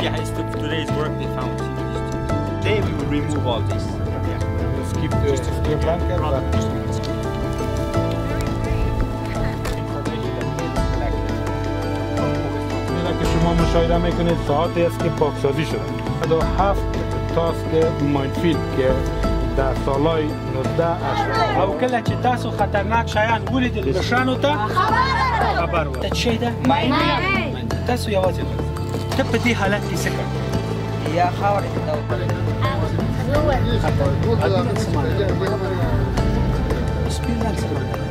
Yeah, it's today's work they found. Today we will remove all this. Yeah. We'll skip the blanket. که شما مشاهده میکنید ساعتی است که پاکسازی شده. 7 تاسک ماینفیلد که در سالهای 19 او کله چې تاسو خطرناک شیان ولیدل مشرانو ته خبر ورکړئ. څه شی ده؟ تاسو یوازې ته په دې حالت کې څه کوئ؟ یا خاورې ته سپین رنګ څه معنی؟